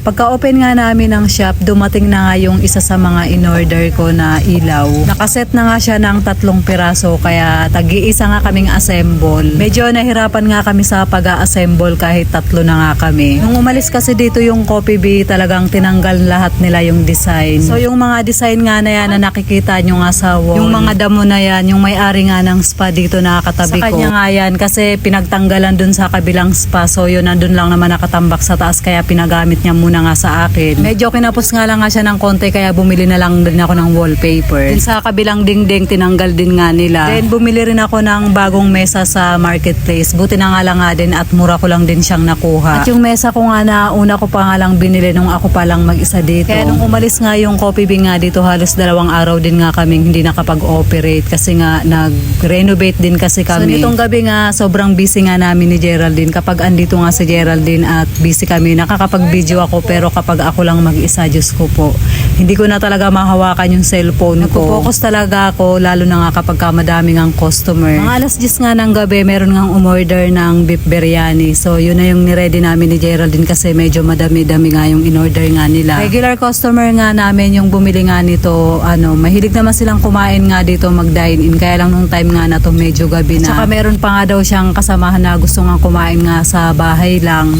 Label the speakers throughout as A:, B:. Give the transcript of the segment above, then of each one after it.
A: Pagka-open nga namin ng shop, dumating na nga yung isa sa mga in-order ko na ilaw. Nakaset na nga siya ng 3 piraso kaya tag-iisa nga kaming assemble. Medyo nahirapan nga kami sa pag-assemble kahit 3 na nga kami. Nung umalis kasi dito yung Coffee Bee, talagang tinanggal lahat nila yung design. So yung mga design nga na yan na nakikita nyo nga sa wall, yung mga damo na yan, yung may-ari nga ng spa dito na katabi ko. Sa kanya nga yan kasi pinagtanggalan dun sa kabilang spa. So yun, nandun lang naman nakatambak sa taas kaya pinagamit niya muna nga sa akin. Medyo kinapos nga lang nga siya ng konti kaya bumili na lang din ako ng wallpaper. Din sa kabilang dingding tinanggal din nga nila. Then bumili rin ako ng bagong mesa sa marketplace. Buti na nga lang nga din at mura ko lang din siyang nakuha. At yung mesa ko nga na una ko pa nga lang binili nung ako pa lang mag-isa dito. Kaya nung umalis nga yung Coffee Bee nga dito, halos 2 araw din nga kaming hindi nakapag-operate kasi nga nag-renovate din kasi kami. So nitong gabi nga sobrang busy nga namin ni Geraldine. Kapag andito nga si Geraldine at busy kami, nakakapag-video ako pero kapag ako lang mag-isa, Diyos ko po, hindi ko na talaga mahawakan yung cellphone ko. Focus talaga ako, lalo na nga kapag madami ngang customer. Mga alas 10 nga ng gabi, meron ngang umorder ng beef biryani. So yun na yung niready namin ni Geraldine kasi medyo madami-dami nga yung in-order nga nila. Regular customer nga namin yung bumili nga nito, mahilig naman silang kumain nga dito, mag-dine in. Kaya lang nung time nga na to medyo gabi na. Saka meron pa nga daw siyang kasamahan na gusto nga kumain nga sa bahay lang.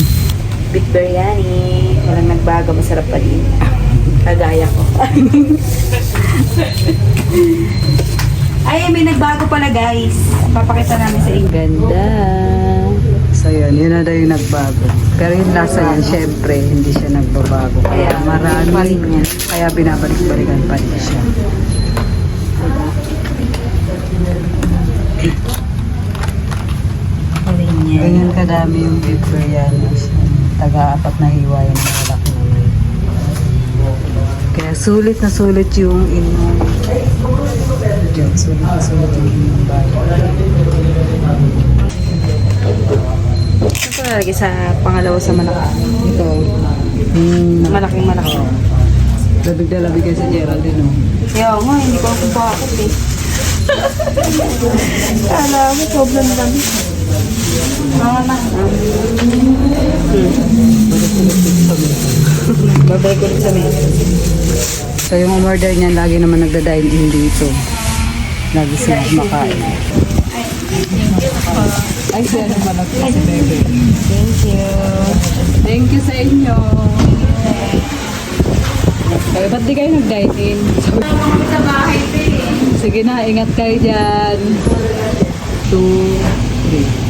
B: Beef biryani. Walang nagbago, masarap pa din. Kagaya ko. Ay, may nagbago pala guys. Papakita namin sa inyo.
A: Ganda. So yun na daw yung nagbago. Pero yung lasa niya, syempre, hindi siya nagbabago. Kaya marami, kaya binabalik-balikan pa rin siya. Ganyan kadami yung beef biryani. Taga-4 na hiwa yung malaki naman. Kaya sulit na sulit yung inyong dyan. Sulit na sulit yung inyong bayan.
B: Ito lagi sa pangalawa sa malaki.
A: Ito.
B: Malaking malaki.
A: Labig na labig kayo sa Geraldine, no?
B: Kaya nga, hindi ko kung bakit eh. Kala mo, sobrang dami. Mama. Babalik ulit sa mesa.
A: So yung umorder niyan, lagi naman nagda-dine in dito. Lagi sila makain. Ay, siya naman ako si Bebe.
B: Thank you.
A: Thank you sa inyo. Kaya ba't di kayo nag-dine in?
B: Sa bahay ito eh.
A: Sige na, ingat kayo dyan. 2, 3.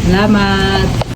A: Salamat.